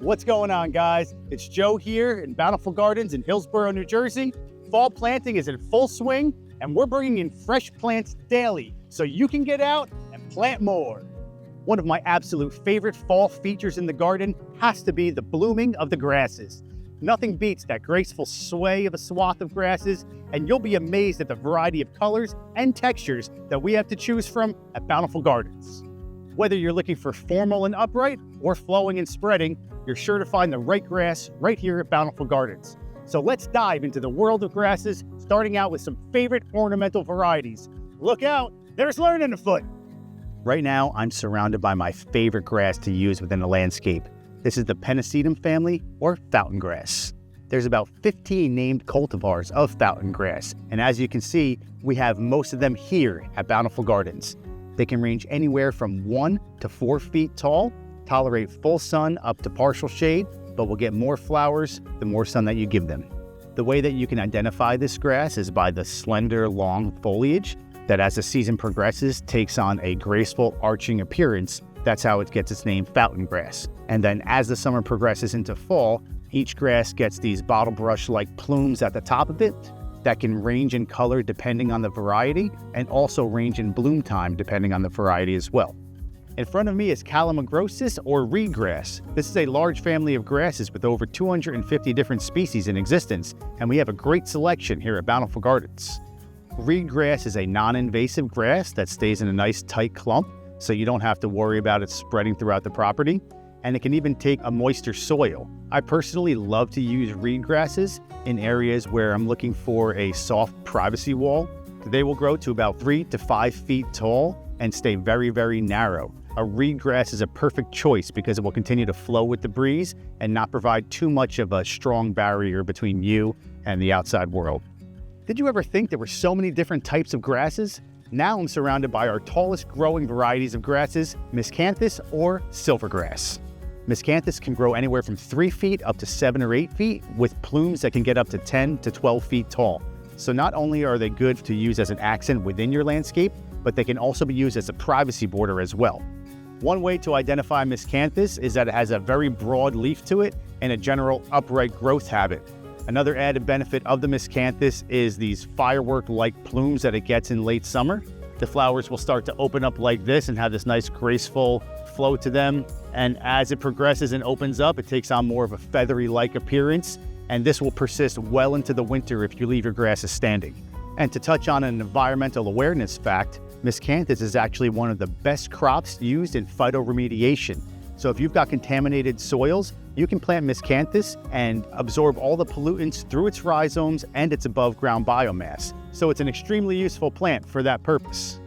What's going on, guys? It's Joe here in Bountiful Gardens in Hillsborough, New Jersey. Fall planting is in full swing, and we're bringing in fresh plants daily so you can get out and plant more. One of my absolute favorite fall features in the garden has to be the blooming of the grasses. Nothing beats that graceful sway of a swath of grasses, and you'll be amazed at the variety of colors and textures that we have to choose from at Bountiful Gardens. Whether you're looking for formal and upright or flowing and spreading, you're sure to find the right grass right here at Bountiful Gardens. So let's dive into the world of grasses, starting out with some favorite ornamental varieties. Look out, there's learning afoot. Right now, I'm surrounded by my favorite grass to use within a landscape. This is the Pennisetum family, or fountain grass. There's about 15 named cultivars of fountain grass, and as you can see, we have most of them here at Bountiful Gardens. They can range anywhere from 1 to 4 feet tall, tolerate full sun up to partial shade, but will get more flowers the more sun that you give them. The way that you can identify this grass is by the slender, long foliage that as the season progresses takes on a graceful arching appearance. That's how it gets its name, fountain grass. And then as the summer progresses into fall, each grass gets these bottle brush-like plumes at the top of it that can range in color depending on the variety and also range in bloom time depending on the variety as well. In front of me is Calamagrosis or reedgrass. This is a large family of grasses with over 250 different species in existence, and we have a great selection here at Bountiful Gardens. Reedgrass is a non-invasive grass that stays in a nice tight clump, so you don't have to worry about it spreading throughout the property, and it can even take a moister soil. I personally love to use reed grasses in areas where I'm looking for a soft privacy wall. They will grow to about 3 to 5 feet tall and stay very, very narrow. A reed grass is a perfect choice because it will continue to flow with the breeze and not provide too much of a strong barrier between you and the outside world. Did you ever think there were so many different types of grasses? Now I'm surrounded by our tallest growing varieties of grasses, Miscanthus or Silvergrass. Miscanthus can grow anywhere from 3 feet up to 7 or 8 feet with plumes that can get up to 10 to 12 feet tall. So not only are they good to use as an accent within your landscape, but they can also be used as a privacy border as well. One way to identify Miscanthus is that it has a very broad leaf to it and a general upright growth habit. Another added benefit of the Miscanthus is these firework-like plumes that it gets in late summer. The flowers will start to open up like this and have this nice graceful flow to them. And as it progresses and opens up, it takes on more of a feathery-like appearance. And this will persist well into the winter if you leave your grasses standing. And to touch on an environmental awareness fact, Miscanthus is actually one of the best crops used in phytoremediation. So if you've got contaminated soils, you can plant Miscanthus and absorb all the pollutants through its rhizomes and its above ground biomass. So it's an extremely useful plant for that purpose.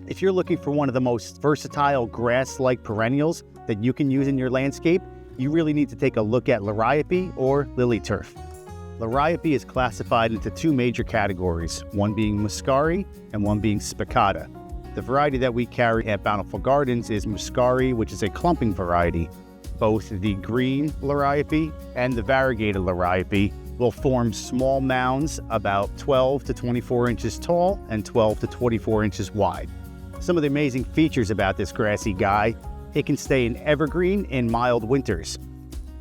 If you're looking for one of the most versatile grass-like perennials that you can use in your landscape, you really need to take a look at Liriope or lily turf. Liriope is classified into 2 major categories, one being muscari and one being spicata. The variety that we carry at Bountiful Gardens is muscari, which is a clumping variety. Both the green Liriope and the variegated Liriope will form small mounds about 12 to 24 inches tall and 12 to 24 inches wide. Some of the amazing features about this grassy guy: it can stay an evergreen in mild winters.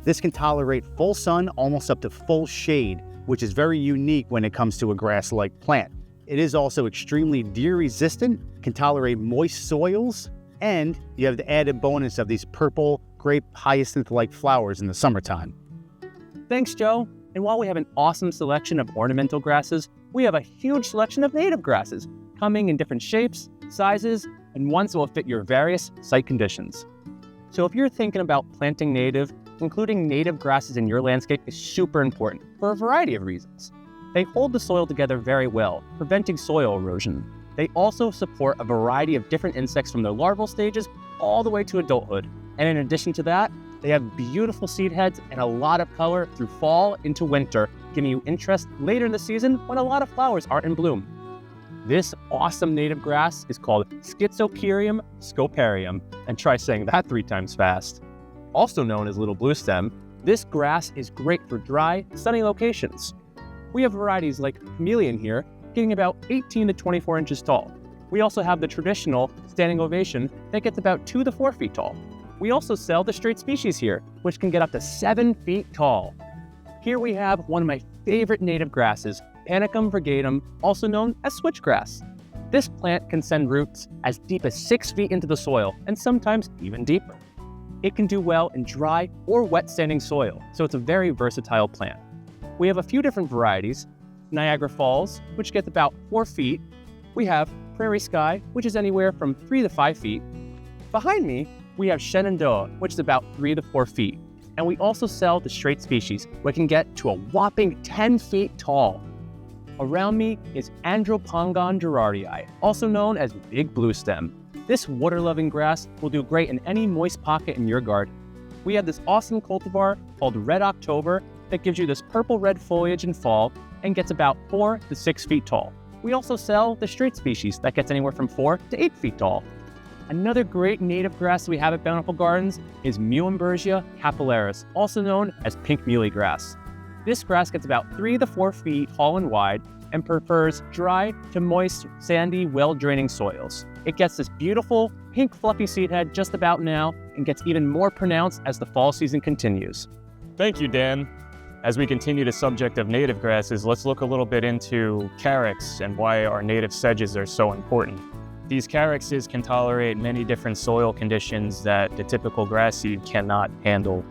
This can tolerate full sun almost up to full shade, which is very unique when it comes to a grass-like plant. It is also extremely deer resistant, can tolerate moist soils, and you have the added bonus of these purple grape hyacinth-like flowers in the summertime. Thanks, Joe. And while we have an awesome selection of ornamental grasses, we have a huge selection of native grasses, coming in different shapes, sizes, and ones that will fit your various site conditions. So if you're thinking about planting native, including native grasses in your landscape is super important for a variety of reasons. They hold the soil together very well, preventing soil erosion. They also support a variety of different insects from their larval stages all the way to adulthood. And in addition to that, they have beautiful seed heads and a lot of color through fall into winter, giving you interest later in the season when a lot of flowers aren't in bloom. This awesome native grass is called Schizocherium scoparium, and try saying that 3 times fast. Also known as little bluestem, this grass is great for dry, sunny locations. We have varieties like Amelia here, getting about 18 to 24 inches tall. We also have the traditional standing ovation that gets about 2 to 4 feet tall. We also sell the straight species here, which can get up to 7 feet tall. Here we have one of my favorite native grasses, Panicum virgatum, also known as switchgrass. This plant can send roots as deep as 6 feet into the soil, and sometimes even deeper. It can do well in dry or wet standing soil, so it's a very versatile plant. We have a few different varieties. Niagara Falls, which gets about 4 feet. We have Prairie Sky, which is anywhere from 3 to 5 feet. Behind me, we have Shenandoah, which is about 3 to 4 feet. And we also sell the straight species, which can get to a whopping 10 feet tall. Around me is Andropongon gerardii, also known as Big Bluestem. This water-loving grass will do great in any moist pocket in your garden. We have this awesome cultivar called Red October that gives you this purple-red foliage in fall and gets about 4 to 6 feet tall. We also sell the straight species that gets anywhere from 4 to 8 feet tall. Another great native grass we have at Bountiful Gardens is Muhly capillaris, also known as pink muhly grass. This grass gets about 3 to 4 feet tall and wide and prefers dry to moist, sandy, well-draining soils. It gets this beautiful pink fluffy seed head just about now and gets even more pronounced as the fall season continues. Thank you, Dan. As we continue the subject of native grasses, let's look a little bit into Carex and why our native sedges are so important. These Carexes can tolerate many different soil conditions that the typical grass seed cannot handle.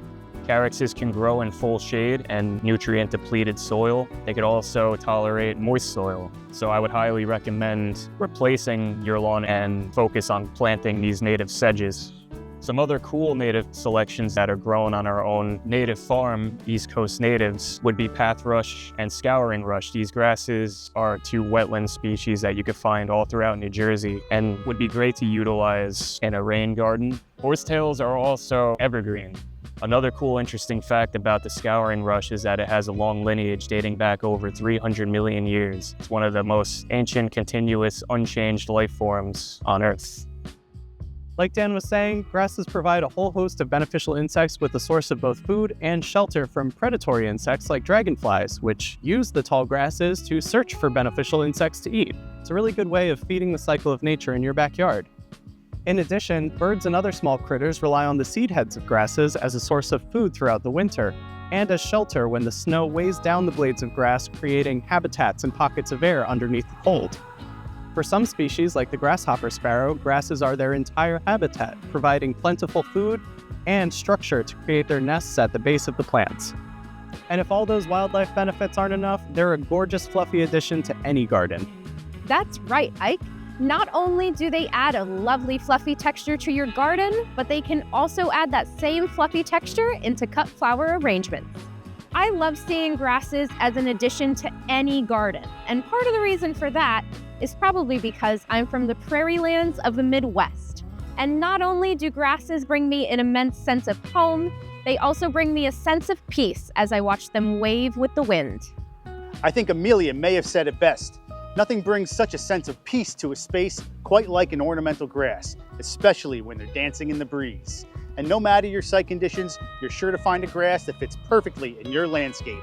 Carexes can grow in full shade and nutrient-depleted soil. They could also tolerate moist soil. So I would highly recommend replacing your lawn and focus on planting these native sedges. Some other cool native selections that are grown on our own native farm, East Coast natives, would be pathrush and scouring rush. These grasses are 2 wetland species that you could find all throughout New Jersey and would be great to utilize in a rain garden. Horsetails are also evergreen. Another cool, interesting fact about the scouring rush is that it has a long lineage dating back over 300 million years. It's one of the most ancient, continuous, unchanged life forms on Earth. Like Dan was saying, grasses provide a whole host of beneficial insects with a source of both food and shelter from predatory insects like dragonflies, which use the tall grasses to search for beneficial insects to eat. It's a really good way of feeding the cycle of nature in your backyard. In addition, birds and other small critters rely on the seed heads of grasses as a source of food throughout the winter, and as shelter when the snow weighs down the blades of grass, creating habitats and pockets of air underneath the cold. For some species, like the grasshopper sparrow, grasses are their entire habitat, providing plentiful food and structure to create their nests at the base of the plants. And if all those wildlife benefits aren't enough, they're a gorgeous, fluffy addition to any garden. That's right, Ike. Not only do they add a lovely fluffy texture to your garden, but they can also add that same fluffy texture into cut flower arrangements. I love seeing grasses as an addition to any garden, and part of the reason for that is probably because I'm from the prairie lands of the Midwest. And not only do grasses bring me an immense sense of home, they also bring me a sense of peace as I watch them wave with the wind. I think Amelia may have said it best. Nothing brings such a sense of peace to a space quite like an ornamental grass, especially when they're dancing in the breeze. And no matter your site conditions, you're sure to find a grass that fits perfectly in your landscape.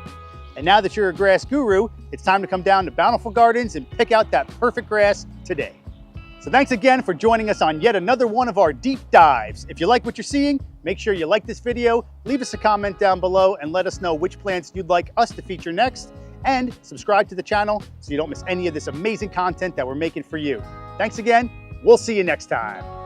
And now that you're a grass guru, it's time to come down to Bountiful Gardens and pick out that perfect grass today. So thanks again for joining us on yet another one of our deep dives. If you like what you're seeing, make sure you like this video, leave us a comment down below, and let us know which plants you'd like us to feature next. And subscribe to the channel so you don't miss any of this amazing content that we're making for you. Thanks again. We'll see you next time.